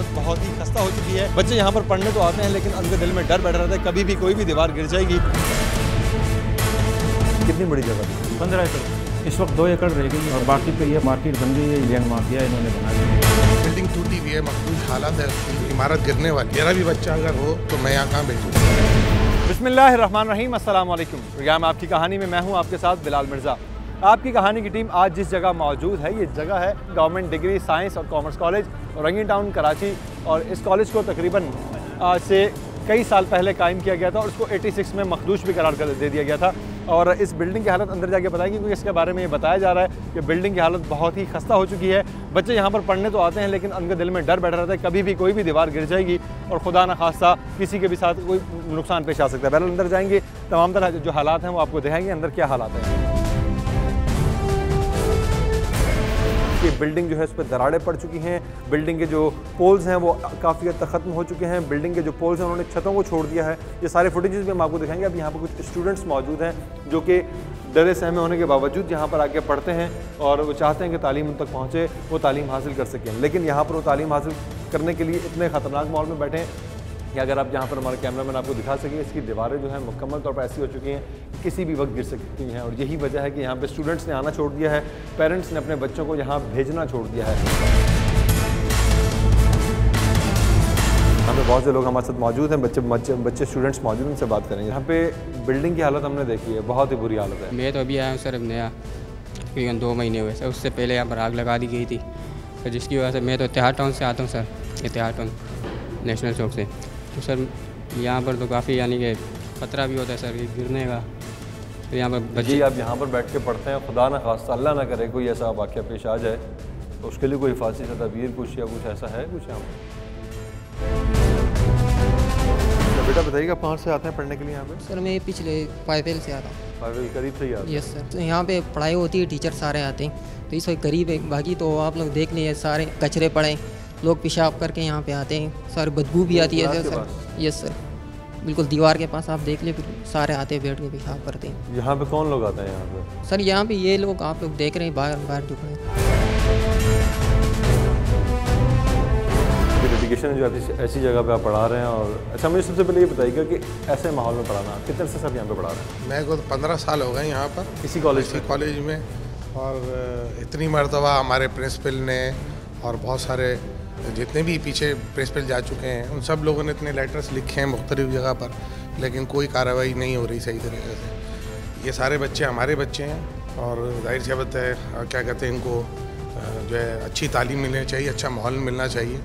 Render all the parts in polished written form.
हालत बहुत ही खस्ता हो चुकी है। बच्चे यहाँ पर पढ़ने तो आते हैं लेकिन अंदर दिल में डर बैठ रहता है कभी भी कोई भी दीवार गिर जाएगी। कितनी बड़ी जगह थी? 15 एकड़। इस वक्त 2 एकड़ रह गई और बाकी पे ये मार्केट बन गई है। लैंड माफिया इन्होंने बना दी। बिल्डिंग टूटी हुई है, मखदूश हालत है, इमारत गिरने वाली। मेरा भी बच्चा अगर हो तो मैं यहाँ कहाँ भेजूँ। बिस्मिल्लाहिर्रहमानिर्रहीम, अस्सलाम वालेकुम। प्रोग्राम आपकी कहानी में मैं हूँ आपके साथ बिलाल मिर्ज़ा। आपकी कहानी की टीम आज जिस जगह मौजूद है ये जगह है गवर्नमेंट डिग्री साइंस और कॉमर्स कॉलेज रंगीन टाउन कराची। और इस कॉलेज को तकरीबन आज से कई साल पहले कायम किया गया था और उसको 86 में मखदूश भी करार कर दे दिया गया था। और इस बिल्डिंग की हालत अंदर जाके बताएंगे क्योंकि इसके बारे में ये बताया जा रहा है कि बिल्डिंग की हालत बहुत ही खस्ता हो चुकी है। बच्चे यहाँ पर पढ़ने तो आते हैं लेकिन अंदर दिल में डर बैठ रहता है कभी भी कोई भी दीवार गिर जाएगी और खुदा न खास्ता किसी के भी साथ कोई नुकसान पेश आ सकता है। पहले अंदर जाएंगे, तमाम तरह जो हालात हैं वो आपको दिखाएंगे अंदर क्या हालात हैं। ये बिल्डिंग जो है उस पर दरारें पड़ चुकी हैं। बिल्डिंग के जो पोल्स हैं वो काफ़ी हद तक ख़त्म हो चुके हैं। बिल्डिंग के जो पोल्स हैं उन्होंने छतों को छोड़ दिया है। ये सारे फुटेजेस भी हम आपको दिखाएंगे। अब यहाँ पर कुछ स्टूडेंट्स मौजूद हैं जो कि डरे सहमे होने के बावजूद यहाँ पर आके पढ़ते हैं और वो चाहते हैं कि तालीम उन तक पहुँचे, वो तालीम हासिल कर सकें। लेकिन यहाँ पर वो तालीम हासिल करने के लिए इतने ख़तरनाक माहौल में बैठे हैं कि अगर आप यहाँ पर हमारे कैमरामैन आपको दिखा सकें, इसकी दीवारें जो हैं मुकम्मल तौर पर ऐसी हो चुकी हैं कि किसी भी वक्त गिर सकती हैं। और यही वजह है कि यहाँ पे स्टूडेंट्स ने आना छोड़ दिया है, पेरेंट्स ने अपने बच्चों को यहाँ भेजना छोड़ दिया है। यहाँ पे बहुत से लोग हमारे साथ मौजूद हैं, बच्चे स्टूडेंट्स मौजूद हैं, उनसे बात करेंगे। यहाँ पे बिल्डिंग की हालत हमने देखी है, बहुत ही बुरी हालत है। मैं तो अभी आया हूँ सर, नया तकरीबन 2 महीने हुए सर। उससे पहले यहाँ पर आग लगा दी गई थी सर, जिसकी वजह से मैं तो इतिहाद टाउन से आता हूँ सर, इतिहाद टाउन नेशनल चौक से। तो सर यहाँ पर तो काफ़ी यानी कि ख़तरा भी होता है सर गिरने का। तो यहाँ पर बच्चे आप यहाँ पर बैठ के पढ़ते हैं, खुदा ना खास्ता अल्लाह ना करे कोई ऐसा वाक़या पेश आ जाए तो उसके लिए कोई हिफाजती तदबीर कुछ या कुछ ऐसा है कुछ यहाँ पर? बेटा बताइएगा आप कहाँ से आते हैं पढ़ने के लिए यहाँ पे? सर मैं पिछले पाइपेल से आता हूँ। पाइपेल करीब से ही आता है? Yes sir. तो यहाँ पे पढ़ाई होती है, टीचर सारे आते हैं तो इस वक्त करीब है। बाकी तो आप लोग देख लीजिए सारे कचरे पड़े, लोग पेशाब करके यहाँ पे आते हैं, सारी बदबू भी आती है सर। यस सर, बिल्कुल दीवार के पास आप देख ले, सारे आते बैठ के पेशाब करते हैं। यहाँ पे कौन लोग आते हैं यहाँ पे? सर यहाँ पे ये लोग आप लोग देख रहे हैं बाहर जो खड़े हैं। डेडिकेशन जो ऐसी जगह पे आप पढ़ा रहे हैं। और अच्छा मुझे सबसे पहले ये बताइएगा कि ऐसे माहौल में पढ़ाना कितने से सब यहाँ पे पढ़ा रहे हैं? मैं को 15 साल हो गए यहाँ पर इसी कॉलेज में। और इतनी मरतबा हमारे प्रिंसिपल ने और बहुत सारे जितने भी पीछे प्रिंसिपल जा चुके हैं उन सब लोगों ने इतने लेटर्स लिखे हैं मुख्तलिफ जगह पर, लेकिन कोई कार्रवाई नहीं हो रही सही तरीके से। ये सारे बच्चे हमारे बच्चे हैं और जाहिर सी बात है क्या कहते हैं इनको जो है अच्छी तालीम मिलनी चाहिए, अच्छा माहौल मिलना चाहिए।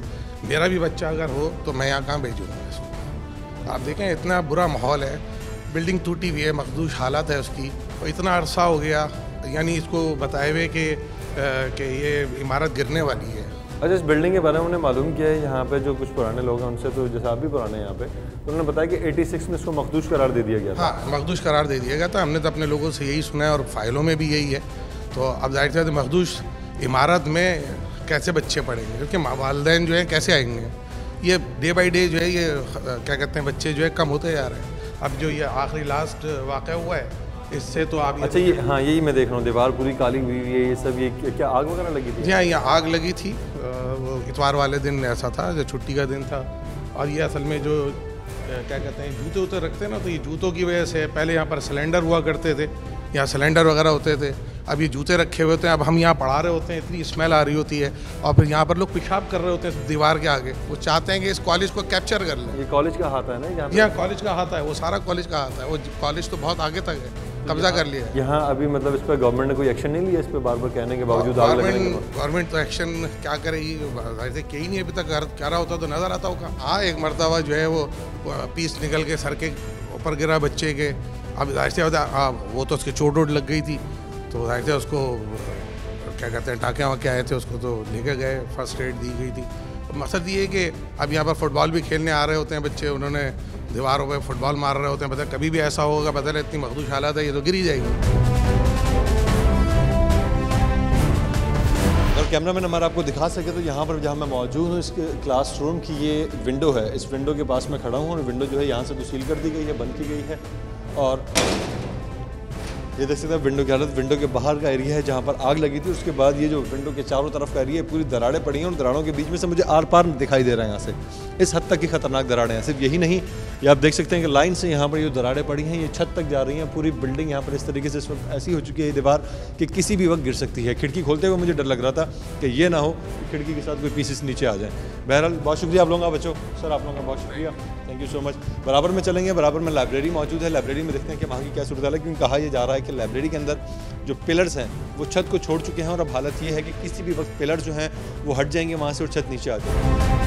मेरा भी बच्चा अगर हो तो मैं यहाँ कहाँ भेजूँगा इसको। आप देखें इतना बुरा माहौल है, बिल्डिंग टूटी हुई है, मखदूश हालत है उसकी, और इतना अरसा हो गया यानी इसको बताए हुए कि ये इमारत गिरने वाली है। अच्छा, इस बिल्डिंग के बारे में उन्होंने मालूम किया है यहाँ पे जो कुछ पुराने लोग हैं उनसे, तो जैसे आप भी पुराने हैं यहाँ पे, तो उन्होंने बताया कि 86 में इसको मखदूश करार दे दिया गया था। हाँ, मखदूश करार दे दिया गया था। हमने तो अपने लोगों से यही सुना है और फाइलों में भी यही है। तो अब जाहिर सी मखदूश इमारत में कैसे बच्चे पढ़ेंगे, क्योंकि वालिदैन जो है कैसे आएंगे। ये डे बाई डे जो है ये क्या कहते हैं बच्चे जो है कम होते जा रहे हैं। अब जो ये आखिरी लास्ट वाक़या हुआ है इससे तो आप अच्छा ये हाँ यही मैं देख रहा हूँ, दीवार पूरी काली हुई है, ये सब ये क्या आग वगैरह लगी थी? जी हाँ, यहाँ आग लगी थी। वो इतवार वाले दिन ऐसा था जो छुट्टी का दिन था। और ये असल में जो क्या कहते हैं जूते वूते रखते हैं ना, तो ये जूतों की वजह से पहले यहाँ पर सिलेंडर हुआ करते थे, यहाँ सिलेंडर वगैरह होते थे। अब ये जूते रखे हुए होते हैं, अब हम यहाँ पढ़ा रहे होते हैं, इतनी स्मेल आ रही होती है और फिर यहाँ पर लोग पेशाब कर रहे होते हैं दीवार के आगे। वो चाहते हैं कि इस कॉलेज को कैप्चर कर लें। ये कॉलेज का हाथ है ना यहाँ कॉलेज का हाथ है, वो सारा कॉलेज का हाथ है। वो कॉलेज तो बहुत आगे तक है, कब्जा कर लिया। यहाँ अभी मतलब इस पर गवर्नमेंट ने कोई एक्शन नहीं लिया? इस पर बार बार कहने के बावजूद गवर्नमेंट तो एक्शन क्या करेगी, कहीं नहीं अभी तक क्या रहा होता तो नजर आता होगा। हाँ, एक मरतबा जो है वो पीस निकल के सर के ऊपर गिरा बच्चे के। अब जाहिर से वो तो उसके चोट वोट लग गई थी, तो जाहिर से उसको क्या कहते हैं टाँके वाँके आए थे, उसको तो लेके गए, फर्स्ट एड दी गई थी। मकसद ये है कि अब यहाँ पर फुटबॉल भी खेलने आ रहे होते हैं बच्चे, उन्होंने दीवारों पे फुटबॉल मार रहे होते हैं। पता कभी भी ऐसा होगा, पता नहीं इतनी मखदूश हालत है, ये तो गिरी जाएगी। और कैमरामैन हमारा आपको दिखा सके तो यहाँ पर जहाँ मैं मौजूद हूँ, इस क्लासरूम की ये विंडो है, इस विंडो के पास मैं खड़ा हूँ और विंडो जो है यहाँ से तो सील कर दी गई है, बंद की गई है। और ये देख सकते हैं विंडो की हालत, विंडो के बाहर का एरिया है जहाँ पर आग लगी थी, उसके बाद ये जो विंडो के चारों तरफ का एरिया है पूरी दरारें पड़ी हैं और दरारों के बीच में से मुझे आर पार दिखाई दे रहा है यहाँ से। इस हद तक की खतरनाक दरारें हैं। सिर्फ यही नहीं, ये आप देख सकते हैं कि लाइन से यहाँ पर ये दरारें पड़ी हैं, ये छत तक जा रही हैं। पूरी बिल्डिंग यहाँ पर इस तरीके से इस वक्त ऐसी हो चुकी है ये दीवार कि किसी भी वक्त गिर सकती है। खिड़की खोलते हुए मुझे डर लग रहा था कि ये ना हो कि खिड़की के साथ कोई पीसेस नीचे आ जाए। बहरहाल बहुत शुक्रिया आप लोगों का बच्चों, सर आप लोगों का बहुत शुक्रिया, थैंक यू सो मच। बराबर में चलेंगे, बराबर में लाइब्रेरी मौजूद है, लाइब्रेरी में देखते हैं कि वहाँ की क्या सूरत है, क्योंकि कहा यह जा रहा है कि लाइब्रेरी के अंदर जो पिलर्स हैं वो छत को छोड़ चुके हैं और अब हालत ये है कि किसी भी वक्त पिलर जो हैं वो हट जाएंगे वहाँ से और छत नीचे आ जाएगी।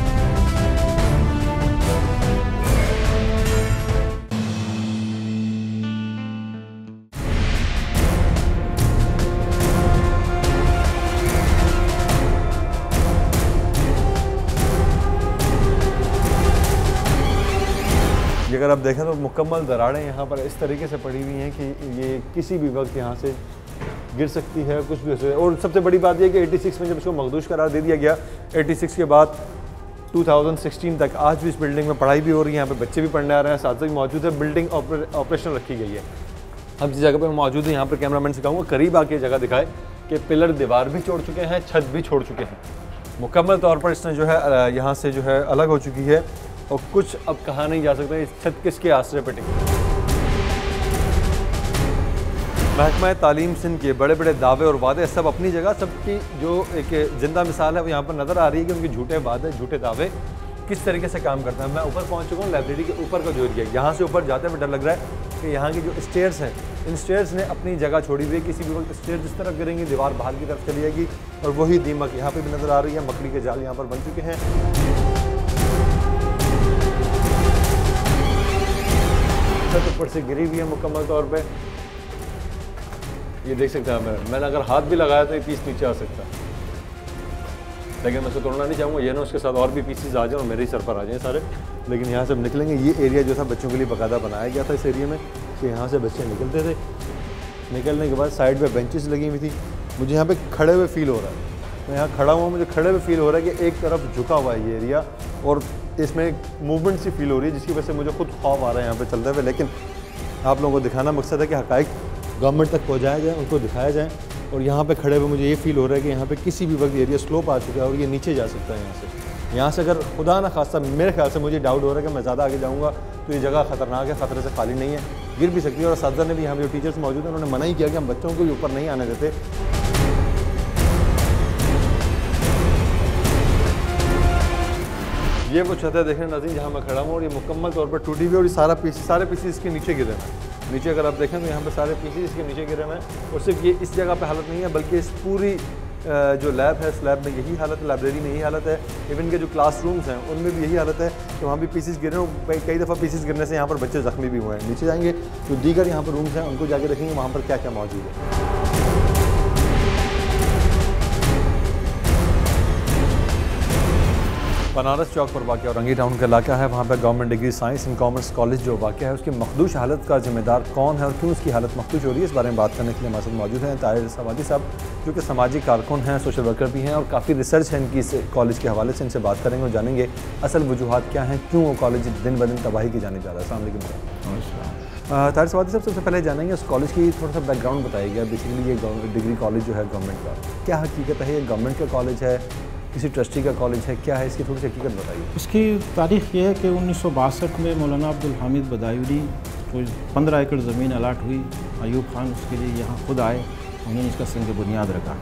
अगर आप देखें तो मुकम्मल दरारें यहाँ पर इस तरीके से पड़ी हुई हैं कि ये किसी भी वक्त यहाँ से गिर सकती है, कुछ भी हो सकता है। और सबसे बड़ी बात यह कि 86 में जब इसको मखदूश करार दे दिया गया, 86 के बाद 2016 तक आज भी इस बिल्डिंग में पढ़ाई भी हो रही है, यहाँ पे बच्चे भी पढ़ने आ रहे हैं, साथ ही मौजूद है। बिल्डिंग ऑपरेशनल रखी गई है। हम जिस जगह पर मौजूद है यहाँ पर कैमरामैन से कहूँगा करीब आके जगह दिखाए कि पिलर दीवार भी छोड़ चुके हैं, छत भी छोड़ चुके हैं। मुकम्मल तौर पर इसने जो है यहाँ से जो है अलग हो चुकी है और कुछ अब कहा नहीं जा सकता इस छत किसके आसरे पर टिकी। महकमा तालीम सिंध के बड़े बड़े दावे और वादे सब अपनी जगह, सबकी जो एक जिंदा मिसाल है वो यहाँ पर नज़र आ रही है कि उनके झूठे वादे, झूठे दावे किस तरीके से काम करते हैं। मैं ऊपर पहुँच चुका हूँ, लाइब्रेरी के ऊपर का जो एरिया है, यहाँ से ऊपर जाते हुए डर लग रहा है कि यहाँ की जो स्टेयर्स हैं, इन स्टेयर्स ने अपनी जगह छोड़ी हुई है। किसी भी वक्त स्टेयर्स इस तरफ गिरेंगी, दीवार बाहर की तरफ चली जाएगी और वही दीमक यहाँ पर भी नज़र आ रही है। मकड़ी के जाल यहाँ पर बन चुके हैं। छत ऊपर से गिरी हुई है मुकम्मल तौर पे, ये देख सकते हैं। मैंने अगर हाथ भी लगाया तो ये पीस नीचे आ सकता है, लेकिन मैं उसको तोड़ना नहीं चाहूँगा। ये ना उसके साथ और भी पीसेस आ जाए और मेरे ही सर पर आ जाए सारे। लेकिन यहाँ से हम निकलेंगे। ये एरिया जो था बच्चों के लिए बाकायदा बनाया गया था इस एरिया में कि यहाँ से बच्चे निकलते थे। निकलने के बाद साइड पे बेंचेस लगी हुई थी। मुझे यहाँ पे खड़े हुए फील हो रहा है, मैं यहाँ खड़ा हुआ, मुझे खड़े हुए फील हो रहा है कि एक तरफ झुका हुआ है ये एरिया और इसमें एक मूवमेंट सी फील हो रही है, जिसकी वजह से मुझे खुद खौफ आ रहा है यहाँ पे चलते हुए। लेकिन आप लोगों को दिखाना मकसद है कि हक़ाइक़ गवर्नमेंट तक पहुँचाया जाए, उनको दिखाया जाए। और यहाँ पे खड़े हुए मुझे ये फील हो रहा है कि यहाँ पे किसी भी वक्त एरिया स्लोप आ चुका है और ये नीचे जा सकता है। यहाँ से अगर खुदा ना खास्ता, मेरे ख्याल से मुझे डाउट हो रहा है कि मैं ज़्यादा आगे जाऊँगा तो ये जगह ख़तरनाक है, ख़तरे से खाली नहीं है, गिर भी सकती है। और असातिज़ा ने भी, यहाँ पे जो टीचर्स मौजूद हैं उन्होंने मना ही किया कि हम बच्चों को भी ऊपर नहीं आने देते। ये वो छत है देखने नाज़रीन जहाँ मैं खड़ा हूँ और ये मुकम्मल तौर पर टूटी हुई और ये सारे पीसेस इसके नीचे गिरे हैं। नीचे अगर आप देखें तो यहाँ पे सारे पीसेस इसके नीचे गिरे हुए हैं। और सिर्फ ये इस जगह पे हालत नहीं है, बल्कि इस पूरी जो लैब है, इस लैब में यही हालत है, लाइब्रेरी में यही हालत है। इवन के जो क्लासरूम्स हैं उनमें भी यही हालत है कि वहाँ भी पीसेस गिरे हैं। कई दफ़ा पीसेस गिरने से यहाँ पर बच्चे ज़ख्मी भी हुए हैं। नीचे जाएंगे जो दीगर यहाँ पर रूम्स हैं उनको जाके देखेंगे वहाँ पर क्या क्या मौजूद है। बनारस चौक पर वाक़ और रंगी टाउन का इलाका है, वहाँ पर government degree science and commerce college जो वाक़ है उसकी मखदूश हालत का ज़िम्मेदार कौन है और क्यों उसकी हालत मखदूश हो रही है, इस बारे में बात करने के लिए हमारे साथ मौजूद हैं ताहिर सवादी साहब, जो कि समाजी कारकुन हैं, सोशल वर्कर भी हैं और काफ़ी रिसर्च है इनकी इस कॉलेज के हवाले से। इनसे बात करेंगे और जानेंगे असल वजूहात क्या हैं, क्यों वो कॉलेज दिन ब दिन तबाही की जाने जा रहा है। अस्सलाम वालेकुम। ताहिर सवादी साहब, सबसे पहले जानेंगे उस कॉलेज की थोड़ा सा बैकग्राउंड बताइएगा। बेसिकली ये डिग्री कॉलेज जो है गवर्नमेंट का, क्या हकीकत है? ये गवर्नमेंट का कॉलेज है, किसी ट्रस्टी का कॉलेज है, क्या है? इसकी थोड़ी सी हकीकत बताइए। इसकी तारीख़ ये है कि 1962 में मौलाना अब्दुल हामिद बदायूनी को 15 एकड़ ज़मीन अलाट हुई। अयूब खान उसके लिए यहाँ खुद आए, उन्होंने इसका संग बुनियाद रखा।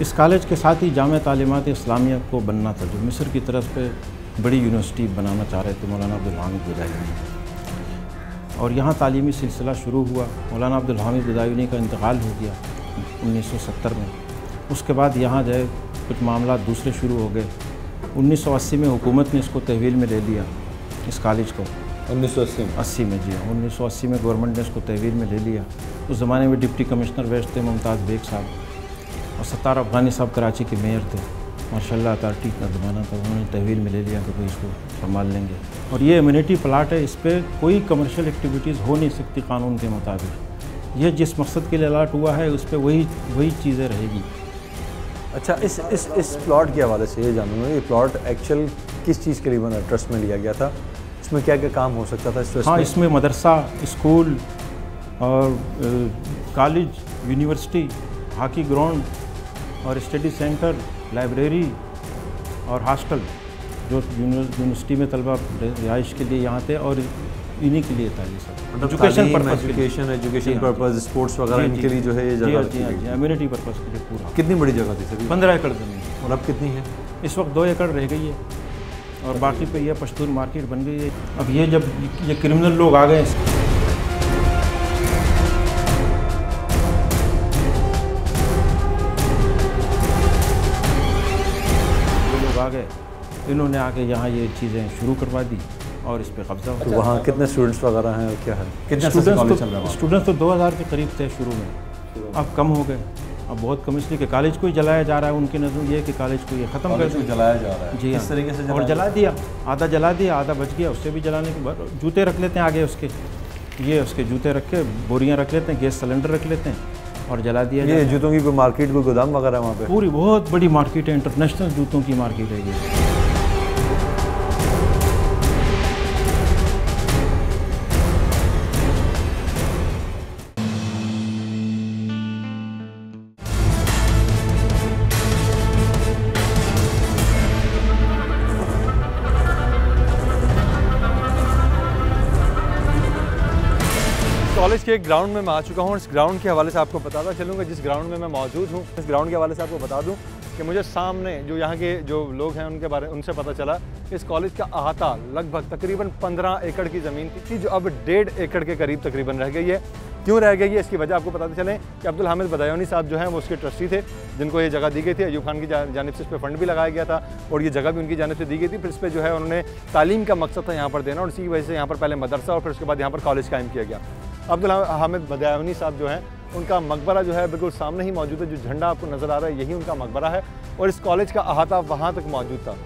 इस कॉलेज के साथ ही जामे तालीमात इस्लामिया को बनना था, जो मिस्र की तरफ पे बड़ी यूनिवर्सिटी बनाना चाह रहे थे मौलाना अब्दुल हामिद बदायूनी। और यहाँ तालीमी सिलसिला शुरू हुआ। मौलाना अब्दुल हामिद बदायूनी का इंतकाल हो गया 1970 में। उसके बाद यहाँ जाए कुछ मामला दूसरे शुरू हो गए। 1980 में हुकूमत ने इसको तहवील में ले लिया, इस कॉलेज को। 1980 में? जी हाँ, 1980 में गवर्नमेंट ने इसको तहवील में ले लिया। उस ज़माने में डिप्टी कमिश्नर वेस्ट थे मुमताज़ बेग साहब और सत्तार अफगानी साहब कराची के मेयर थे। माशाल्लाह अथॉरिटी का ज़माना था, उन्होंने तहवील में ले लिया कि भाई इसको संभाल लेंगे। और ये इम्यूनिटी प्लाट है, इस पर कोई कमर्शियल एक्टिविटीज़ हो नहीं सकती कानून के मुताबिक। यह जिस मकसद के लिए अलाट हुआ है उस पर वही चीज़ें रहेगी। अच्छा, इस प्लॉट के हवाले से ये जानूँगा, ये प्लॉट एक्चुअल किस चीज़ के लिए बना, ट्रस्ट में लिया गया था? इसमें क्या क्या काम हो सकता था इस ट्रस्ट में? हाँ, इसमें मदरसा, स्कूल और कॉलेज, यूनिवर्सिटी, हॉकी ग्राउंड और स्टडी सेंटर, लाइब्रेरी और हॉस्टल जो यूनिवर्सिटी में तलबा रिहाइश के लिए यहाँ थे और इन्हीं के लिए था ये सब। एजुकेशन पर्पस, स्पोर्ट्स वगैरह इनके लिए जो है ये जगह जी, इम्यूनिटी पर्पस के लिए पूरा। कितनी बड़ी जगह थी सर? 15 एकड़ ज़मीन। और अब कितनी है? इस वक्त 2 एकड़ रह गई है और बाकी पे ये पश्तून मार्केट बन गई है। अब ये जब ये क्रिमिनल लोग आ गए, आ गए, इन्होंने आके यहाँ ये चीज़ें शुरू करवा दी और इस पे कब्जा तो वहाँ कितने स्टूडेंट्स वगैरह हैं और क्या है? कितने स्टूडेंट्स तो 2000 के करीब थे शुरू में, अब कम हो गए, अब बहुत कम, इसलिए कि कॉलेज को ही जलाया जा रहा है। उनकी नज़र ये है कि कॉलेज को ये ख़त्म कर जलाया जा रहा है जी, इस तरीके से और जला दिया, आधा जला दिया, आधा बच गया, उससे भी जलाने के बाद जूते रख लेते हैं आगे उसके, ये उसके जूते रख के बोरियाँ रख लेते हैं, गैस सिलेंडर रख लेते हैं और जला दिया। ये जूतों की कोई मार्केट, कोई गोदाम वगैरह वहाँ पे? पूरी बहुत बड़ी मार्केट है, इंटरनेशनल जूतों की मार्केट है ये। कॉलेज के एक ग्राउंड में मैं आ चुका हूँ। इस ग्राउंड के हवाले से आपको बताता चलूँगा, जिस ग्राउंड में मैं मौजूद हूँ, इस ग्राउंड के हवाले से आपको बता दूँ कि मुझे सामने जो यहाँ के जो लोग हैं उनसे पता चला इस कॉलेज का अहाता लगभग तकरीबन 15 एकड़ की ज़मीन थी, जो अब 1.5 एकड़ के करीब तकरीबन रह गई है। क्यों रह गई है इसकी वजह आपको बताते चलें कि अब्दुल हामिद बदायूनी साहब जो हैं वो उसके ट्रस्टी थे, जिनको ये जगह दी गई थी। अयूब खान की जानिब से इस पर फंड भी लगाया गया था और ये जगह भी उनकी जानिब से दी गई थी। फिर इस पर जो है उन्होंने तालीम का मकसद था यहाँ पर देना और इसी वजह से यहाँ पर पहले मदरसा और फिर उसके बाद यहाँ पर कॉलेज कायम किया गया। अब्दुल हामिद बदायूनी साहब जो हैं उनका मकबरा जो है बिल्कुल सामने ही मौजूद है। जो झंडा आपको नज़र आ रहा है यही उनका मकबरा है और इस कॉलेज का अहाता वहाँ तक मौजूद था।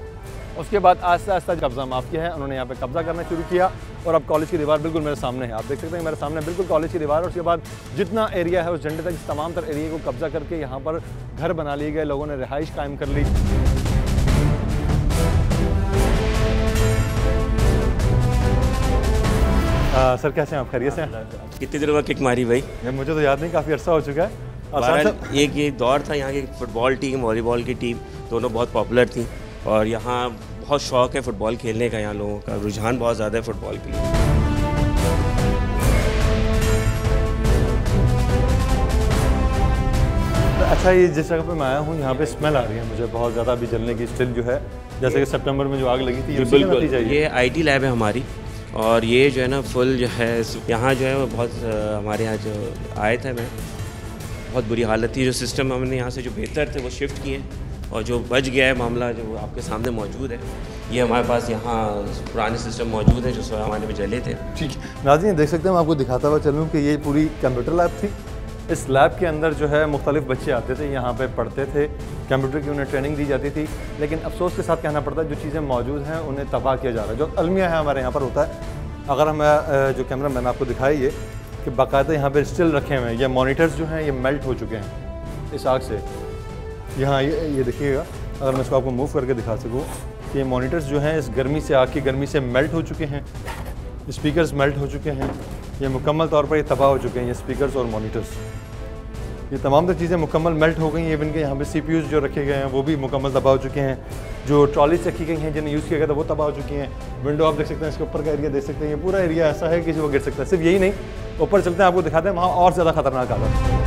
उसके बाद आहिस्ता आहिस्ता कब्जा माफ़ किया है, उन्होंने यहाँ पे कब्जा करना शुरू किया और अब कॉलेज की दीवार बिल्कुल मेरे सामने है। आप देख सकते हैं मेरे सामने बिल्कुल कॉलेज की दीवार और उसके बाद जितना एरिया है उस झंडे तक, इस तमाम तर एरिया को कब्जा करके यहाँ पर घर बना लिए गए, लोगों ने रिहाइश कायम कर ली। सर कैसे हैं आप? खैरियत से हैं? कितनी देर में किक मारी भाई? मुझे तो याद नहीं, काफ़ी अर्सा हो चुका है। एक ये दौर था यहाँ की फुटबॉल टीम, वॉलीबॉल की टीम दोनों बहुत पॉपुलर थी और यहाँ बहुत शौक़ है फुटबॉल खेलने का, यहाँ लोगों का रुझान बहुत ज़्यादा है फुटबॉल के लिए। अच्छा, ये जिस जगह पे मैं आया हूँ यहाँ पे स्मेल आ रही है मुझे बहुत ज़्यादा अभी जलने की, स्टिल जो है जैसे कि सितंबर में जो आग लगी थी। बिल्कुल, ये IT लैब है हमारी और ये जो है ना फुल जो है यहाँ जो है वो बहुत हमारे यहाँ जो आए थे मैं बहुत बुरी हालत थी। जो सिस्टम हमने यहाँ से जो बेहतर थे वो शिफ्ट किए और जो बच गया है मामला जो आपके सामने मौजूद है, ये हमारे पास यहाँ पुराने सिस्टम मौजूद है जो हमारे में जले थे। ठीक है नाज़रीन, देख सकते हैं मैं आपको दिखाता हुआ चलूँ कि ये पूरी कंप्यूटर लैब थी। इस लैब के अंदर जो है मुख्तलिफ बच्चे आते थे, यहाँ पे पढ़ते थे, कंप्यूटर की उन्हें ट्रेनिंग दी जाती थी। लेकिन अफसोस के साथ कहना पड़ता है जो चीज़ें मौजूद हैं उन्हें तबाह किया जा रहा है। जो अलमिया है हमारे यहाँ पर होता है, अगर हम जो कैमरा मैंने आपको दिखाई ये कि बाकायदा यहाँ पे स्टिल रखे हुए हैं, ये मॉनिटर्स जो हैं ये मेल्ट हो चुके हैं इस आग से। यहाँ ये देखिएगा, अगर मैं इसको आपको मूव करके दिखा सकूँ कि ये मॉनिटर्स जो हैं इस गर्मी से, आग की गर्मी से मेल्ट हो चुके हैं, स्पीकर्स मेल्ट हो चुके हैं, ये मुकम्मल तौर पर ये तबाह हो चुके हैं, ये स्पीकर्स और मॉनिटर्स, ये तमाम तर चीज़ें मुकम्मल मेल्ट हो गई हैं। इवन के यहाँ पे CPUs जो रखे गए हैं वो भी मुकम्मल तबाह हो चुके हैं। जो ट्रॉलीज रखी गई हैं जिन्हें यूज़ किया गया था वो तबाह हो चुकी हैं। विंडो आप देख सकते हैं, इसके ऊपर का एरिया देख सकते हैं, ये पूरा एरिया ऐसा है कि वो गिर सकता है। सिर्फ यही नहीं, ऊपर चलते हैं आपको दिखाते हैं वहाँ और ज़्यादा खतरनाक हालत।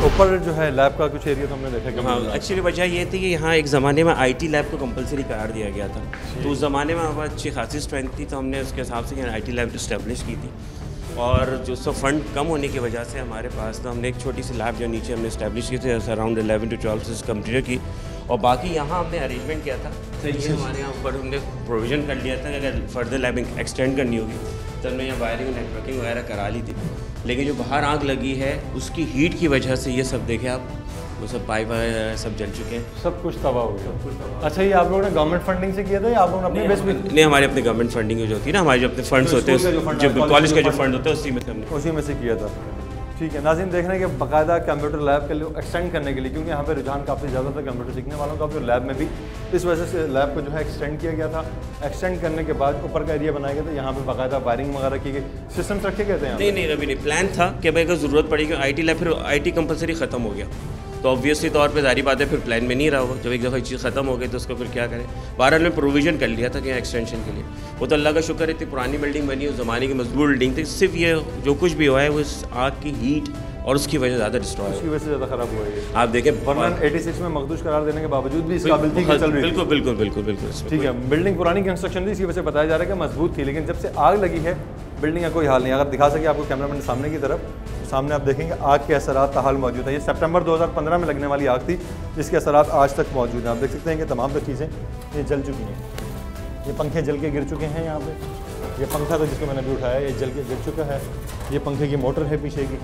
ऊपर जो है लैब का कुछ एरिया तो हमने देखा। हाँ, एक्चुअली वजह ये थी कि यहाँ एक ज़माने में IT लैब को कंपलसरी करार दिया गया था, तो उस ज़माने में हमारे अच्छी खासी स्ट्रेंथ थी, तो हमने उसके हिसाब से यहाँ IT लैब इस्टेब्लिश की थी। और जो सब फंड कम होने की वजह से हमारे पास तो हमने एक छोटी सी लैब जो नीचे हमने इस्टेब्लिश की थी, अराउंड 11 to 12 कंप्यूटर की, और बाकी यहाँ हमने अरेंजमेंट किया था। तो ये हमारे यहाँ ऊपर हमने प्रोविज़न कर लिया था कि अगर फर्दर लैब एक्सटेंड करनी होगी तो हमने यहाँ वायरिंग नेटवर्किंग वगैरह करा ली थी। लेकिन जो बाहर आग लगी है उसकी हीट की वजह से ये सब देखें आप, वो सब पाइप सब जल चुके हैं, सब कुछ तबाह हो गया। अच्छा, ये आप लोगों ने गवर्नमेंट फंडिंग से किया था या आप लोगों ने अपने बेस पे? नहीं, हमारे अपने गवर्नमेंट फंडिंग जो होती है ना, हमारे जो अपने फंड्स होते हैं, जो कॉलेज के जो फंड होते हैं उसी में से हमने उसी में से किया था। ठीक है नाज़रीन, देख रहे हैं कि बाकायदा कंप्यूटर लैब के लिए एक्सटेंड करने के लिए, क्योंकि यहाँ पे रुझान काफ़ी ज़्यादा था कंप्यूटर सीखने वालों का भी और लैब में भी, इस वजह से लैब को जो है एक्सटेंड किया गया था। एक्सटेंड करने के बाद ऊपर का एरिया बनाया गया था, यहाँ पे बाकायदा वायरिंग वगैरह की गई, सिस्टम्स रखे गए थे यहाँ? नहीं, अभी नहीं। प्लान था कि भाई अगर ज़रूरत पड़ेगी IT लैब, फिर IT कंपलसरी ख़त्म हो गया तो ऑब्वियसली तौर पे जारी बात है फिर प्लान में नहीं रहा होगा। जब एक दफ़ा चीज़ ख़त्म हो गई तो उसको फिर क्या करें। बहरहाल में प्रोविज़न कर लिया था कि यहाँ एक्सटेंशन के लिए। वो तो अल्लाह का शुक्र है, इतनी पुरानी बिल्डिंग बनी, उस ज़माने की मजबूत बिल्डिंग थी। सिर्फ ये जो कुछ भी हुआ है वो इस आग की हीट और उसकी वजह ज़्यादा डिस्ट्रॉय, उसकी वजह से ज़्यादा ख़राब हुआ है। आप देखें वरना 86 में मखदूश करार देने के बावजूद भी इस काबिल थी कि चल रही थी। बिल्कुल। ठीक है, बिल्डिंग पुरानी कंस्ट्रक्शन थी, इसकी वजह से बताया जा रहा है कि मजबूत थी, लेकिन जब से आग लगी है बिल्डिंग का कोई हाल नहीं। अगर दिखा सके आपको कैमरामैन सामने की तरफ, सामने आप देखेंगे आग के असरात ताहाल मौजूद है। ये सितंबर 2015 में लगने वाली आग थी जिसके असरात आज तक मौजूद हैं। आप देख सकते हैं कि तमाम चीज़ें ये जल चुकी हैं। ये पंखे जल के गिर चुके हैं यहाँ पे। ये पंखा था जिसको मैंने अभी उठाया, ये जल के गिर चुका है। ये पंखे की मोटर है पीछे की,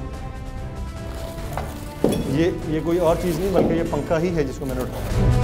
ये कोई और चीज़ नहीं बल्कि ये पंखा ही है जिसको मैंने उठाया।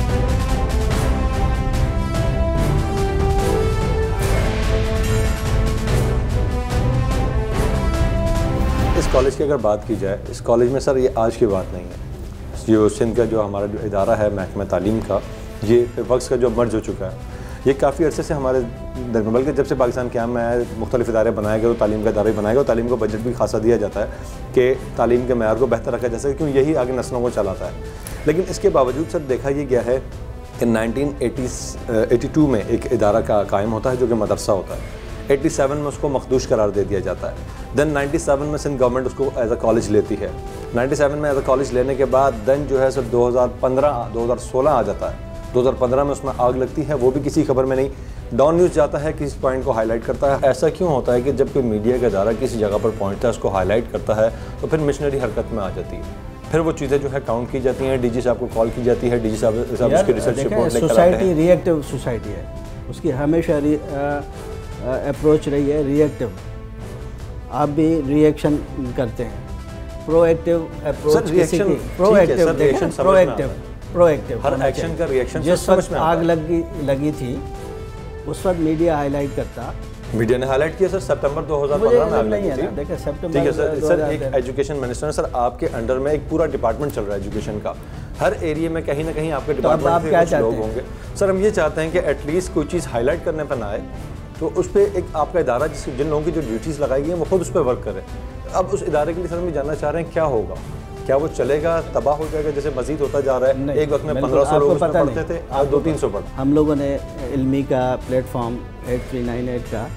इस कॉलेज की अगर बात की जाए, इस कॉलेज में सर ये आज की बात नहीं है। जो सिंध का जो हमारा जो इदारा है महकमा तालीम का, ये वक्स का जो मर्ज हो चुका है, ये काफ़ी अरसे से हमारे दरमियान, बल्कि जब से पाकिस्तान क़याम में आया मुख्तलिफ इदारे बनाए गए, तो तालीम का इदारा बनाया गया और तालीम को बजट भी खासा दिया जाता है कि तालीम के मेयार को बेहतर रखा जा सके, क्योंकि यही आगे नस्लों को चलाता है। लेकिन इसके बावजूद सर देखा ये गया है कि 1982 में एक इदारा का कायम होता है जो कि मदरसा होता है। 87 में उसको मखदूश करार दे दिया जाता है। देन 97 में सिंध गवर्नमेंट उसको एज अ कॉलेज लेती है। 97 में एज अ कॉलेज लेने के बाद देन जो है सर 2016 आ जाता है। 2015 में उसमें आग लगती है, वो भी किसी खबर में नहीं। डॉन न्यूज़ जाता है, किसी पॉइंट को हाईलाइट करता है। ऐसा क्यों होता है कि जब कोई मीडिया का इदारा किसी जगह पर पहुंचता है, उसको हाईलाइट करता है, तो फिर मिशनरी हरकत में आ जाती है। फिर वो चीज़ें जो है काउंट की जाती हैं, डीजी साहब को कॉल की जाती है, डीजी साहब उसकी रिसर्च रिपोर्ट लेकर आते हैं। सोसाइटी रिएक्टिव सोसाइटी है, उसकी हमेशा अप्रोच रही है रिएक्टिव। आप भी रिएक्शन करते हैं, प्रोएक्टिव अप्रोच किसी की, प्रोएक्टिव हर एक्शन का रिएक्शन। जिस वक्त आग लगी थी उस वक्त मीडिया हाईलाइट करता, मीडिया ने हाईलाइट किया सर सितंबर 2015 में आग लगी थी। देखिए सितंबर, ठीक है सर एक एजुकेशन मिनिस्टर सर आपके अंडर में एक पूरा डिपार्टमेंट चल रहा है एजुकेशन का। हर एरिया में कहीं ना कहीं आपके डिपार्टमेंट के कुछ लोग होंगे। सर हम ये चाहते हैं कि एटलीस्ट कोई चीज़ हाईलाइट करने पर ना आए, तो उस पर एक आपका इदारा जिन लोगों की जो ड्यूटीज़ लगाई गई हैं वो खुद उस पर वर्क करे। अब उस इदारे के लिए सर हम जानना चाह रहे हैं क्या होगा, क्या वो चलेगा, तबाह हो जाएगा, जैसे मजीद होता जा रहा है। एक वक्त में 1500 लोग उसमें पढ़ते थे, आज 200-300 पढ़। हम लोगों ने इल्मी का प्लेटफॉर्म 8398 का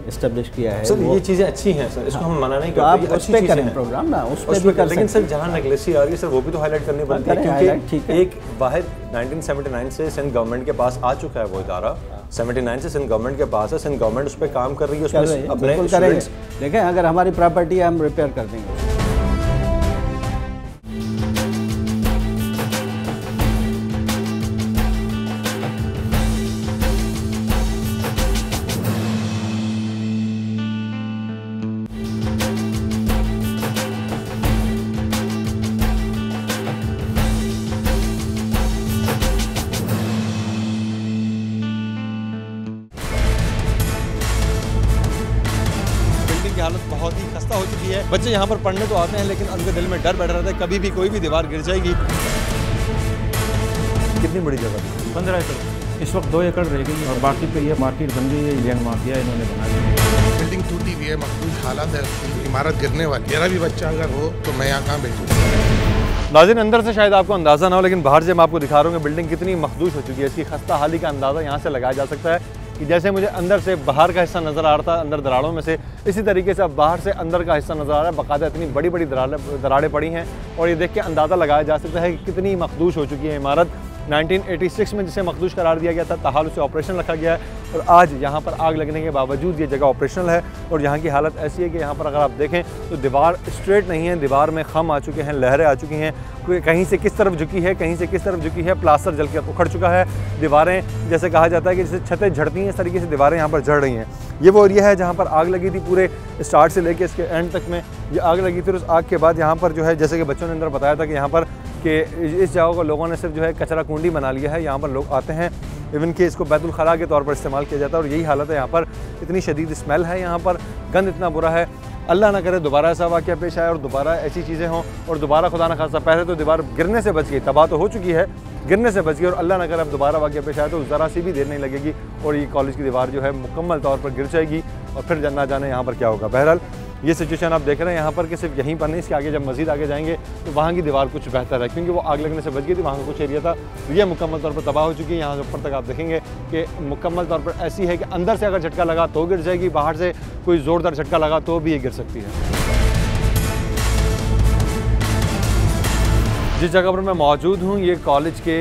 इस्टेब्लिश किया है। सर ये चीज़ें अच्छी हैं सर, इसको हम मना नहीं करते। आप उस पर करें प्रोग्राम ना, उस पर भी कर, लेकिन सर जहाँ नेगलेसी आ रही है सर वो भी तो हाईलाइट करनी पड़ती है, क्योंकि एक वाहिद 1979 से सिंध गवर्नमेंट के पास आ चुका है वो इदारा। 79 से सिंध गवर्नमेंट के पास है, सिंध गवर्नमेंट उस पर काम कर रही है, उसमें अपने स्टूडेंट्स देखें, अगर हमारी प्रॉपर्टी है हम रिपेयर कर देंगे। हालत बहुत ही खस्ता हो चुकी है। बच्चे यहाँ पर पढ़ने तो आते हैं लेकिन उनके दिल में डर बैठ रहा था कभी भी कोई भी दीवार गिर जाएगी। कितनी बड़ी जगह? 15 एकड़। इस वक्त 2 एकड़ रह गई और बाकी पे ये मार्केट बन गई है, लैंड माफिया इन्होंने बनाई। बिल्डिंग टूटी हुई है, मखदूश हालत है, इमारत गिरने वाली। मेरा भी बच्चा अगर हो तो मैं यहाँ कहाँ बैठूँ? नाज़रीन अंदर से शायद आपको अंदाज़ा ना हो, लेकिन बाहर से मैं आपको दिखा रहा हूँ कि बिल्डिंग कितनी मखदूश हो चुकी है। इसकी खस्ता हाली का अंदाज़ा यहाँ से लगाया जा सकता है कि जैसे मुझे अंदर से बाहर का हिस्सा नज़र आ रहा था अंदर दरारों में से, इसी तरीके से अब बाहर से अंदर का हिस्सा नज़र आ रहा है। बाकायदा इतनी बड़ी बड़ी दरारें पड़ी हैं और ये देख के अंदाज़ा लगाया जा सकता है कि कितनी मखदूश हो चुकी है इमारत। 1986 में जिसे मखदूश करार दिया गया था, ताहाल उसे ऑपरेशन रखा गया है और आज यहाँ पर आग लगने के बावजूद ये जगह ऑपरेशनल है। और यहाँ की हालत ऐसी है कि यहाँ पर अगर आप देखें तो दीवार स्ट्रेट नहीं है, दीवार में खम आ चुके हैं, लहरें आ चुकी हैं, कहीं से किस तरफ झुकी है, कहीं से किस तरफ झुकी है, प्लास्टर जल के उखड़ चुका है। दीवारें जैसे कहा जाता है कि जैसे छतें झड़ती हैं, इस तरीके से दीवारें यहाँ पर झड़ रही हैं। ये वो एरिया है जहाँ पर आग लगी थी, पूरे स्टार्ट से लेके इसके एंड तक में ये आग लगी थी। उस आग के बाद यहाँ पर जो है जैसे कि बच्चों ने अंदर बताया था कि यहाँ पर कि इस जगह को लोगों ने सिर्फ जो है कचरा कुंडी बना लिया है। यहाँ पर लोग आते हैं, इवन कि इसको बैतुल खला के तौर पर इस्तेमाल किया जाता है और यही हालत है यहाँ पर। इतनी शदीद स्मेल है, यहाँ पर गंद इतना बुरा है। अल्लाह ना करे दोबारा ऐसा वाक़या पेश आए और दोबारा ऐसी चीज़ें हों और दोबारा खुदा न खासा, पहले तो दीवार गिरने से बच गई, तबाह तो हो चुकी है, गिरने से बच गई और अल्लाह ना करे अब दोबारा वाक़या पेश आए तो ज़रा सी भी देर नहीं लगेगी और ये कॉलेज की दीवार जो है मुकम्मल तौर पर गिर जाएगी और फिर ना जाने यहाँ पर क्या होगा। बहरहाल ये सिचुएशन आप देख रहे हैं यहाँ पर कि सिर्फ यहीं पर नहीं, इसके आगे जब मज़ीद आगे जाएंगे तो वहाँ की दीवार कुछ बेहतर है क्योंकि वो आग लगने से बच गई थी, वहाँ का कुछ एरिया था ये मुकम्मल तौर पर तबाह हो चुकी है। यहाँ ऊपर तक आप देखेंगे कि मुकम्मल तौर पर ऐसी है कि अंदर से अगर झटका लगा तो गिर जाएगी, बाहर से कोई ज़ोरदार झटका लगा तो भी ये गिर सकती है। जिस जगह पर मैं मौजूद हूँ ये कॉलेज के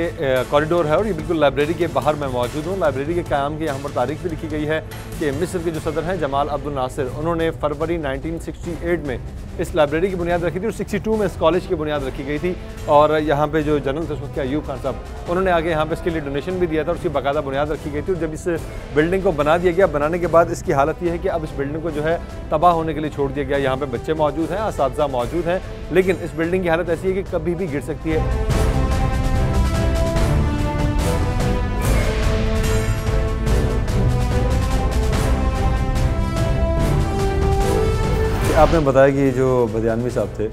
कॉरिडोर है और ये बिल्कुल लाइब्रेरी के बाहर मैं मौजूद हूँ। लाइब्रेरी के क़याम की यहाँ पर तारीख भी लिखी गई है कि मिस्र के जो सदर हैं जमाल अब्दुल नासिर, उन्होंने फरवरी 1968 में इस लाइब्रेरी की बुनियाद रखी थी और 62 में इस कॉलेज की बुनियाद रखी गई थी। और यहाँ पे जो जनरल थे उस वक्त अयूब खान साहब, उन्होंने आगे यहाँ पे इसके लिए डोनेशन भी दिया था और उसकी बाकायदा बुनियाद रखी गई थी। और जब इस बिल्डिंग को बना दिया गया, बनाने के बाद इसकी हालत ये है कि अब इस बिल्डिंग को जो है तबाह होने के लिए छोड़ दिया गया। यहाँ पे बच्चे मौजूद हैं, असातिज़ा मौजूद हैं, लेकिन इस बिल्डिंग की हालत ऐसी है कि कभी भी गिर सकती है। आपने बताया कि जो बदियानवी साहब थे,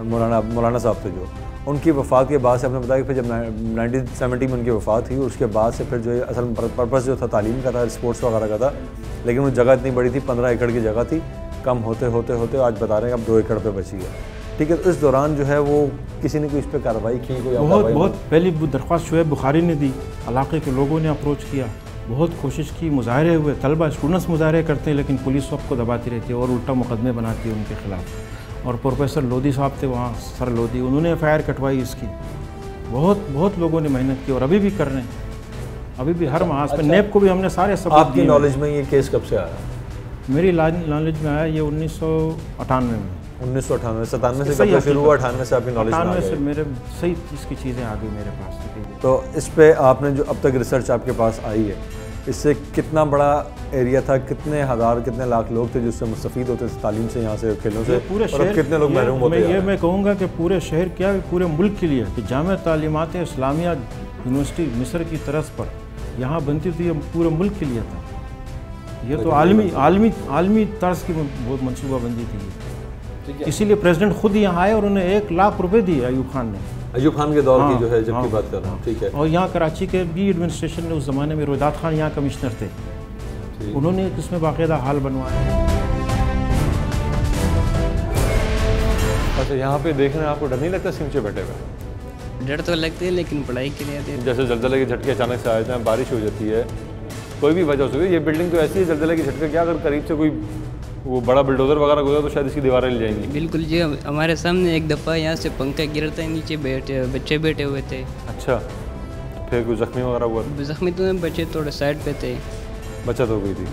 मौलाना साहब थे, जो उनकी वफ़ात के बाद से आपने बताया कि फिर जब 1970 में उनकी वफ़ात हुई उसके बाद से फिर जो है असल पर्पज़ जो था तालीम का था, स्पोर्ट्स वगैरह का था, लेकिन वो जगह इतनी बड़ी थी, 15 एकड़ की जगह थी, कम होते होते आज बता रहे हैं अब 2 एकड़ पे बची है। ठीक है, तो इस दौरान जो है वो किसी ने कोई इस पर कार्रवाई की? कोई बहुत पहली दरख्वास्त शुएब बुखारी ने दी, इलाके के लोगों ने अप्रोच किया, बहुत कोशिश की, मुजाहरे हुए, तलबा स्टूडेंट्स मुजाहरे करते हैं लेकिन पुलिस सबको दबाती रहती है और उल्टा मुकदमे बनाती है उनके ख़िलाफ़। और प्रोफेसर लोधी साहब थे वहाँ, सर लोधी, उन्होंने FIR कटवाई इसकी। बहुत लोगों ने मेहनत की और अभी भी कर रहे हैं, अभी भी हर माह पे नेब को भी हमने सारे सब। आपकी नॉलेज में ये केस कब से आया? मेरी नॉलेज में आया ये 1998 में। 1998 97 से कब शुरू हुआ? 98 से आपकी नॉलेज में? 98 से मेरे सही इसकी चीज़ें आ गई मेरे पास। तो इस पे आपने जो अब तक रिसर्च आपके पास आई है, इससे कितना बड़ा एरिया था, कितने हज़ार कितने लाख लोग थे जिससे मुस्तफ़ीद होते थे तालीम से, यहाँ से खेलों से, पूरे और अब कितने लोग महरूम होते हैं? मैं कहूँगा कि पूरे शहर क्या, पूरे मुल्क के लिए कि जामिया तालीमात इस्लामिया यूनिवर्सिटी मिस्र की तरफ पर यहाँ बनती थी, ये पूरे मुल्क के लिए था। ये तो आलमी तर्ज की बहुत मनसूबाबंदी थी। इसीलिए प्रेसिडेंट खुद यहाँ आए और उन्हें 1 लाख रुपए दिए अयूब खान ने। अयूब खान के दौर की जो है जब की बात कर रहा हूँ, ठीक है। और यहाँ कराची के भी एडमिनिस्ट्रेशन ने उस ज़माने में रोहिदात खान यहाँ कमिश्नर थे, उन्होंने इसमें बाकायदा हाल बनवाया। अच्छा, यहाँ पे देख रहे हैं, आपको डर नहीं लगता इसके नीचे बैठे हुए? डर तो लगते हैं लेकिन पढ़ाई के लिए आते हैं। जैसे जल्जले के झटके अचानक से आ जाते हैं, बारिश हो जाती है, कोई भी वजह हो सकती है। ये बिल्डिंग तो ऐसी है, जल्जले के झटके क्या, अगर करीब से कोई वो बड़ा बुलडोज़र वगैरह गुजरा तो शायद इसकी दीवारें ले जाएंगी। बिल्कुल जी, हमारे सामने एक दफ़ा यहाँ से पंखा गिरता है, नीचे बच्चे बैठे हुए थे। अच्छा, फिर कोई ज़ख्मी वगैरह हुआ? ज़ख्मी तो नहीं, बच्चे थोड़े साइड पे थे, बचत हो गई थी।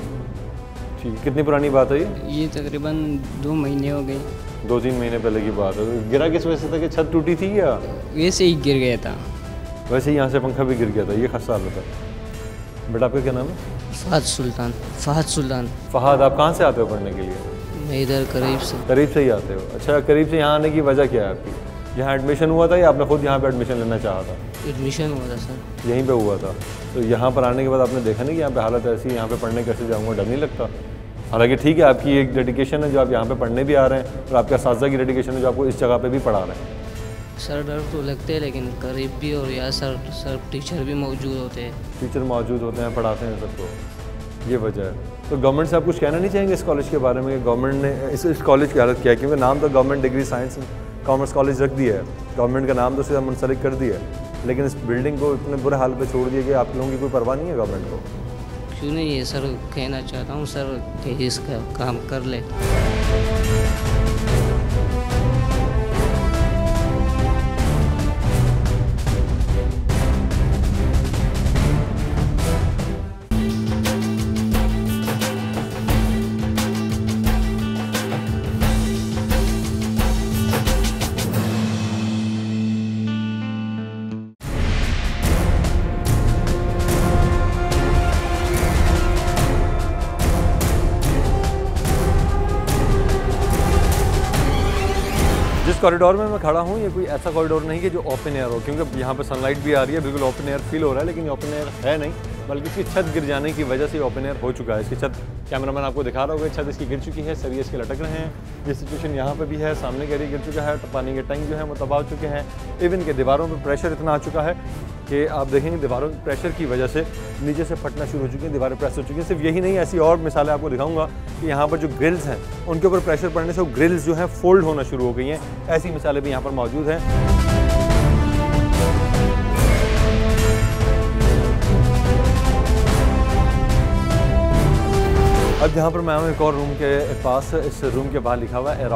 ठीक, कितनी पुरानी बात है ये तकरीबन 2 महीने हो गए। 2-3 महीने पहले की बात है। तो गिरा किस वजह से था कि छत टूटी थी या वैसे ही गिर गया था? वैसे ही यहाँ से पंखा भी गिर गया था, ये खस्सा हालत है। बेटा आपका क्या नाम है? फ़हद सुल्तान। फ़हद, आप कहाँ से आते हो पढ़ने के लिए? मैं इधर करीब से ही आते हो। अच्छा, करीब से यहाँ आने की वजह क्या है आपकी? यहाँ एडमिशन हुआ था या आपने खुद यहाँ पे एडमिशन लेना चाहा था? एडमिशन हुआ था सर, यहीं पे हुआ था। तो यहाँ पर आने के बाद आपने देखा नहीं कि यहाँ पे हालत ऐसी है, यहाँ पे पढ़ने कैसे जाऊँगा, डर नहीं लगता? हालांकि ठीक है, आपकी एक डेडिकेशन है जो आप यहाँ पे पढ़ने भी आ रहे हैं और आपके असातिज़ा की डेडिकेशन है जो आपको इस जगह पे भी पढ़ा रहे हैं। सर डर तो लगते हैं लेकिन करीब भी, और यहाँ सर टीचर भी मौजूद होते हैं। टीचर मौजूद होते हैं, पढ़ाते हैं सबको, ये वजह है। तो गवर्नमेंट से आप कुछ कहना नहीं चाहेंगे इस कॉलेज के बारे में कि गवर्नमेंट ने इस कॉलेज की हालत क्या है? क्योंकि नाम तो government degree science commerce college रख दिया है, गवर्नमेंट का नाम तो सीधा मुंसलिक कर दिया है, लेकिन इस बिल्डिंग को इतने बुरे हाल पे छोड़ दिया कि आप लोगों की कोई परवाह नहीं है गवर्नमेंट को? क्यों नहीं है सर, कहना चाहता हूँ सर कि इसका काम कर ले। कॉरिडोर में मैं खड़ा हूँ, ये कोई ऐसा कॉरिडोर नहीं कि जो ओपन एयर हो, क्योंकि यहाँ पे सनलाइट भी आ रही है, बिल्कुल ओपन एयर फील हो रहा है, लेकिन ये ओपन एयर है नहीं, बल्कि इसकी छत गिर जाने की वजह से ओपन एयर हो चुका है। इसकी छत कैमरामैन आपको दिखा रहा होगा छत इसकी गिर चुकी है, सरिये इसके लटक रहे हैं। ये सिचुएशन यहाँ पे भी है, सामने का एरिया गिर चुका है, पानी के टैंक जो है वो तबाह हो चुके हैं। इवन के दीवारों पर प्रेशर इतना आ चुका है कि आप देखेंगे दीवारों के प्रेशर की वजह से नीचे से फटना शुरू हो चुकी हैं, दीवारें प्रेस हो चुकी हैं। सिर्फ यही नहीं, ऐसी और मिसालें आपको दिखाऊंगा कि यहाँ पर जो ग्रिल्स हैं उनके ऊपर प्रेशर पड़ने से वो ग्रिल्स जो हैं फोल्ड होना शुरू हो गई हैं। ऐसी मिसालें भी यहाँ पर मौजूद हैं। अब यहाँ पर मैं हूँ एक और रूम के पास, इस रूम के बाहर लिखा हुआ है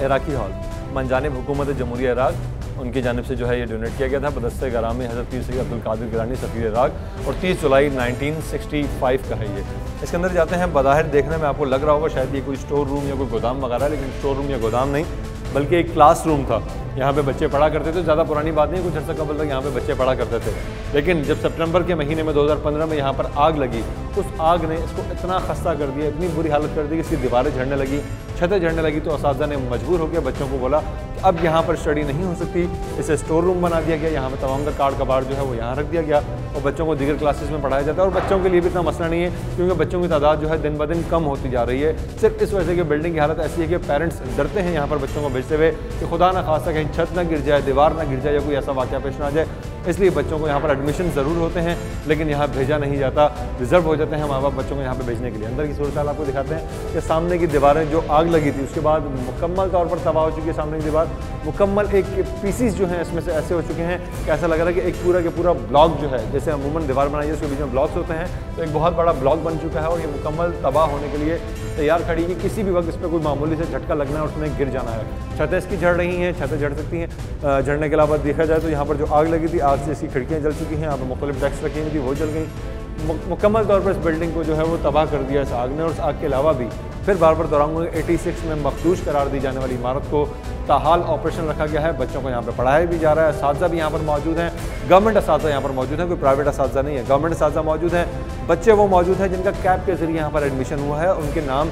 इराकी हॉल, मनजानिब हुकूमत जमहूरिया इराक, उनकी जानिब से जो है ये डोनेट किया गया था। बदस्ते गरामी हज़रत पीर सैयद अब्दुल कादिर गिलानी सफ़ीर इराक, और 30 जुलाई 1965 का है ये। इसके अंदर जाते हैं, बज़ाहिर देखने में आपको लग रहा होगा शायद ये कोई स्टोर रूम या कोई गोदाम वगैरह, लेकिन स्टोर रूम या गोदाम नहीं बल्कि एक क्लास रूम था। यहाँ पे बच्चे पढ़ा करते थे, ज़्यादा पुरानी बात नहीं, कुछ अर्सा कबल तक यहाँ पे बच्चे पढ़ा करते थे। लेकिन जब सितंबर के महीने में 2015 में यहाँ पर आग लगी, उस आग ने इसको इतना खस्ता कर दिया, इतनी बुरी हालत कर दी कि इसकी दीवारें झड़ने लगी, छतें झड़ने लगी। तो असातिज़ा ने मजबूर होकर बच्चों को बोला कि अब यहाँ पर स्टडी नहीं हो सकती, इसे स्टोर रूम बना दिया गया। यहाँ पर तमाम का कार्ड कबाड़ जो है वो यहाँ रख दिया गया और बच्चों को दीगर क्लासेस में पढ़ाया जाता है। और बच्चों के लिए भी इतना मसला नहीं है, क्योंकि बच्चों की तादाद जो है दिन ब दिन कम होती जा रही है। सिर्फ इस वजह से कि बिल्डिंग की हालत ऐसी है कि पेरेंट्स डरते हैं यहाँ पर बच्चों को भेजते हुए कि खुदा ना खास्ता कहीं छत ना गिर जाए, दीवार ना गिर जाए या कोई ऐसा वाक़या पेश ना आ जाए। इसलिए बच्चों को यहाँ पर एडमिशन ज़रूर होते हैं, लेकिन यहाँ भेजा नहीं जाता, रिजर्व हो जाते हैं माँ बाप बच्चों को यहाँ पे भेजने के लिए। अंदर की सूरत हाल आपको दिखाते हैं कि सामने की दीवारें जो आग लगी थी उसके बाद मुकम्मल तौर पर तबाह हो चुकी है। सामने की दीवार मुकम्मल एक पीसीस जो हैं इसमें से ऐसे हो चुके हैं कि ऐसा लग रहा है कि एक पूरा के पूरा ब्लॉक जो है, जैसे अमूमन दीवार बनाई है उसके बीच में ब्लॉक्स होते हैं, तो एक बहुत बड़ा ब्लॉक बन चुका है और ये मुकम्मल तबाह होने के लिए तैयार खड़ी है। किसी भी वक्त इस पर कोई मामूली से झटका लगना है और उसमें गिर जाना है। छतें इसकी झड़ रही हैं, छतें झड़ सकती हैं। झड़ने के अलावा देखा जाए तो यहाँ पर जो आग लगी थी, आग से इसकी खिड़कियाँ जल चुकी हैं, यहाँ पर मुख्तलिफ डेस्क रखी हुई थी वो जल गई। मुकम्मल तौर पर इस बिल्डिंग को जो है वो तबाह कर दिया इस आग ने। और इस आग के अलावा भी फिर बार बार दोहराऊंगा 86 में मखदूश करार दी जाने वाली इमारत को ताहाल ऑपरेशन रखा गया है। बच्चों को यहाँ पे पढ़ाया भी जा रहा है, असातिज़ा भी यहाँ पर मौजूद हैं, गवर्नमेंट असातिज़ा यहाँ पर मौजूद हैं, कोई प्राइवेट असातिज़ा नहीं है, गवर्नमेंट असातिज़ा मौजूद हैं। बच्चे वो मौजूद हैं जिनका कैब के ज़रिए यहाँ पर एडमिशन हुआ है, उनके नाम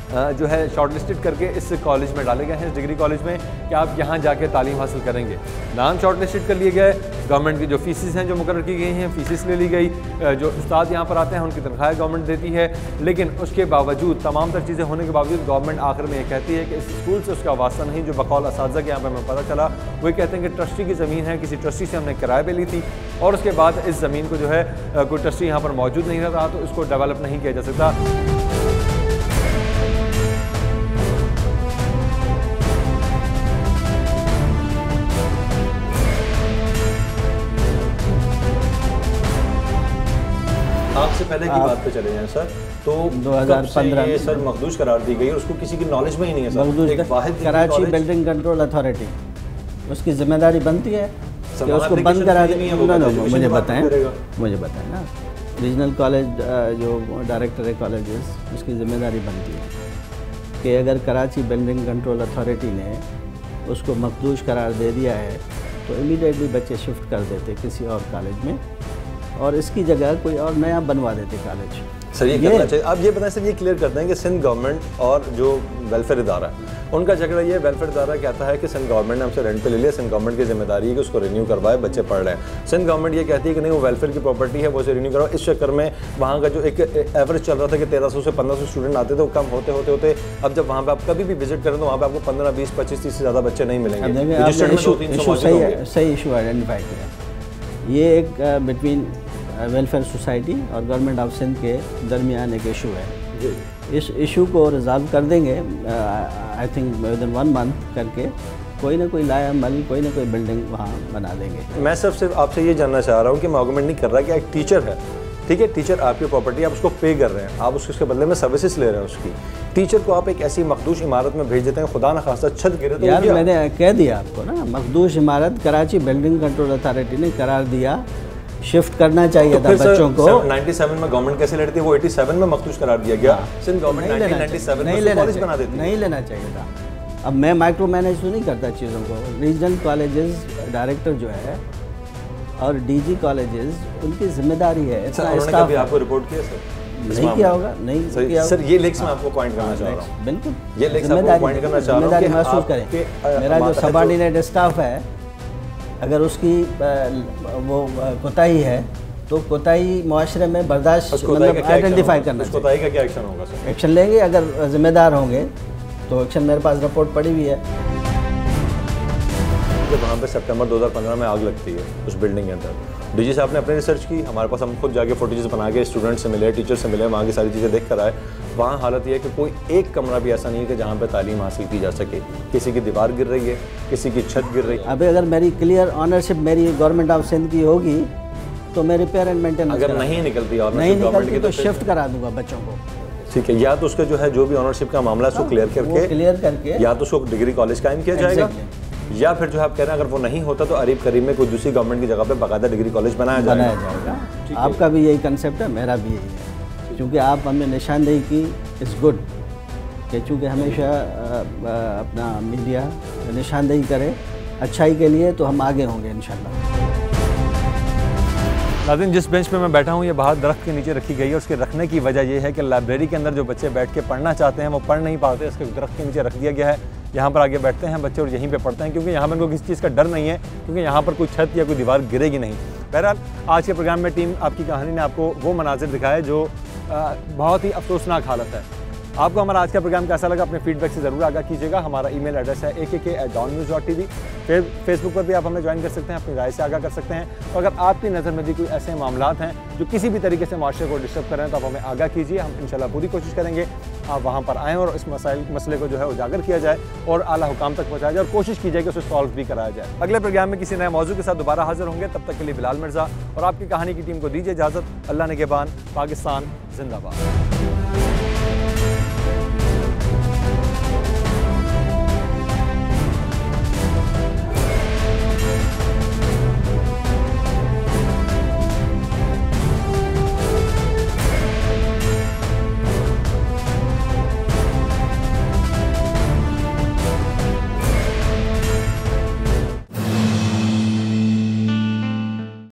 जो है शॉर्ट लिस्टेड करके इस कॉलेज में डाले गए हैं, इस डिग्री कॉलेज में, कि आप यहाँ जाके तालीम हासिल करेंगे। नाम शॉर्ट लिस्टेड कर लिए गए, गवर्नमेंट की जो फीसिस हैं जो मुकर्रर की गई हैं फीसिस ले ली गई, जो उस्ताद यहाँ पर आते हैं उनकी तनख्वाहें गवर्नमेंट देती है। लेकिन उसके बावजूद, तमाम तर चीज़ें होने के बावजूद, गवर्नमेंट आखिर में ये कहती है कि इस स्कूल से उसका वास्ता नहीं। जो बकौल असातिज़ा के यहाँ पर हमें पता चला, वो कहते हैं कि ट्रस्टी की ज़मीन है, किसी ट्रस्टी से हमने किराए पे ली थी और उसके बाद इस ज़मीन को जो है कोई ट्रस्टी यहाँ पर मौजूद नहीं रहा, तो इसको डेवलप नहीं किया जा सकता। आपसे पहले की बात पे चले जाएं सर, तो 2015 में सर मखदूश करार दी गई और उसको किसी की नॉलेज में ही नहीं है sir. Karachi building control authority, उसकी जिम्मेदारी बनती है कि उसको बंद करा दे। मुझे बताएं ना, रीजनल कॉलेज जो डायरेक्टर है कॉलेजेस, उसकी जिम्मेदारी बनती है कि अगर कराची बिल्डिंग कंट्रोल अथॉरिटी ने उसको मखदूश करार दे दिया है तो इमीडिएटली बच्चे शिफ्ट कर देते किसी और कॉलेज में और इसकी जगह कोई और नया बनवा देते कॉलेज। सर ये करना चाहिए। आप ये बताएं सर, ये क्लियर करते हैं कि सिंध गवर्नमेंट और जो वेलफेयर इदारा है उनका झगड़ा ये, वेलफेयर इदारा कहता है कि सिंध गवर्नमेंट ने हमसे रेंट पे ले लिया, सिंध गवर्नमेंट की जिम्मेदारी है कि उसको रिन्यू करवाए, बच्चे पढ़ रहे हैं। सिंध गवर्नमेंट ये कहती है कि नहीं, वो वेलफेयर की प्रॉपर्टी है, वो उसे रिन्यू करवाओ। इस चक्कर में वहाँ का जो एक एवरेज चल रहा था कि 1300 से 1500 स्टूडेंट आते थे, वो कम होते होते होते अब जब वहाँ पर आप कभी भी विजिट करें तो वहाँ पर आपको 15, 20, 25, 30 से ज़्यादा बच्चे नहीं मिलेंगे। सही इशू आइडेंटिफाई किया। ये एक बिटवीन वेलफेयर सोसाइटी और गवर्नमेंट ऑफ सिंध के दरमियान एक इशू है। इस इशू को रिजॉल्व कर देंगे आई थिंक विदिन 1 मंथ करके, कोई ना कोई लाया अमल, कोई ना कोई बिल्डिंग वहाँ बना देंगे। मैं सिर्फ आपसे ये जानना चाह रहा हूँ कि अमार्गुमेंट नहीं कर रहा कि एक टीचर है, ठीक है, टीचर आपकी प्रॉपर्टी, आप उसको पे कर रहे हैं, आप उसके बदले में सर्विसेज ले रहे हैं उसकी। टीचर को आप एक ऐसी मखदूश इमारत में भेज देते हैं, खुदा न खास्ता छत गिरे तो यार मैंने कह दिया आपको ना, मखदूश इमारत कराची बिल्डिंग कंट्रोल अथॉरिटी ने करार दिया, शिफ्ट करना चाहिए था बच्चों को। 97 में गवर्नमेंट कैसे लड़ती है, वो 87 में मखदूश करार दिया गया। सिंध गवर्नमेंट 1997 में कॉलेज बना देती है। नहीं लेना चाहिए था। अब मैं माइक्रो मैनेज तो नहीं करता चीज़ों को। रीजनल कॉलेजेस डायरेक्टर जो है और डीजी कॉलेजेस, उनकी जिम्मेदारी है। उन्होंने आपको रिपोर्ट किया सर? नहीं किया होगा, नहीं किया सर। ये लेक्स में आपको पॉइंट करना चाह रहा हूँ। बिल्कुल, ये लेक्स आपको पॉइंट करना चाह रहा हूँ कि महसूस करें। मेरा जो सबऑर्डिनेट स्टाफ है, अगर उसकी वो कोताही है तो कोताही मुआशरे में बर्दाश्त मतलब आइडेंटिफाई करना चाहिए। कोताही का क्या एक्शन होगा सर? एक्शन लेंगे, अगर जिम्मेदार होंगे तो एक्शन। मेरे पास रिपोर्ट पड़ी हुई है। जब वहाँ पे सितंबर 2015 में आग लगती है उस बिल्डिंग के अंदर, डीजी साहब ने अपने रिसर्च की, हमारे पास हम खुद जाके फुटेजेस बना के स्टूडेंट से मिले, टीचर से मिले, वहाँ की सारी चीज़ें देख कर आए। वहाँ हालत ये है कि कोई एक कमरा भी ऐसा नहीं है कि जहाँ पे तालीम हासिल की जा सके। किसी की दीवार गिर रही है, किसी की छत गिर रही है। अभी अगर मेरी क्लियर ऑनरशिप मेरी गवर्नमेंट ऑफ सिंध की होगी तो मैं रिपेयर एंड मेंटेनेंस, अगर नहीं निकलती तो शिफ्ट करा दूंगा बच्चों को। ठीक है, या तो उसके जो है जो भी ऑनरशिप का मामला है उसको क्लियर करके या तो उसको डिग्री कॉलेज कायम किया जाएगा, या फिर जो है आप कह रहे हैं अगर वो नहीं होता तो अरीब करीब में कोई दूसरी गवर्नमेंट की जगह पे बाकायदा डिग्री कॉलेज बनाया जाएगा। आपका भी यही कंसेप्ट है, मेरा भी यही है, क्योंकि आप हमने निशानदेही की इज़ गुड कि चूँकि हमेशा अपना मीडिया निशानदेही करे अच्छाई के लिए, तो हम आगे होंगे इंशाल्लाह। नाज़रीन, जिस बेंच पे मैं बैठा हूँ ये बाहर दरख्त के नीचे रखी गई है। उसके रखने की वजह यह है कि लाइब्रेरी के अंदर जो बच्चे बैठ के पढ़ना चाहते हैं वो पढ़ नहीं पाते, इसके दरख्त के नीचे रख दिया गया है। यहाँ पर आगे बैठते हैं बच्चे और यहीं पे पढ़ते हैं, क्योंकि यहाँ पर उनको किसी चीज़ का डर नहीं है, क्योंकि यहाँ पर कोई छत या कोई दीवार गिरेगी नहीं। बहरहाल, आज के प्रोग्राम में टीम आपकी कहानी ने आपको वो मनाजिर दिखाए जो बहुत ही अफसोसनाक हालत है। आपको हमारा आज का प्रोग्राम कैसा लगा अपने फीडबैक से ज़रूर आगाह कीजिएगा। हमारा ईमेल एड्रेस है akk@dawnnews.tv। फिर फेसबुक पर भी आप हमें ज्वाइन कर सकते हैं, अपनी राय से आगाह कर सकते हैं। और अगर आपकी नज़र में भी कोई ऐसे मामलात हैं जो किसी भी तरीके से माशरे को डिस्टर्ब कर रहे हैं तो आप हमें आगाह कीजिए। हम इंशाल्लाह पूरी कोशिश करेंगे आप वहाँ पर आएँ और इस मसले को जो है उजागर किया जाए और आला हुकाम तक पहुँचाया जाए और कोशिश की जाए कि उसे सॉल्व भी कराया जाए। अगले प्रोग्राम में किसी नए मौजू के साथ दोबारा हाजिर होंगे। तब तक के लिए बिलाल मिर्ज़ा और आपकी कहानी की टीम को दीजिए इजाज़त। अल्लाह ने के बान, पाकिस्तान जिंदाबाद।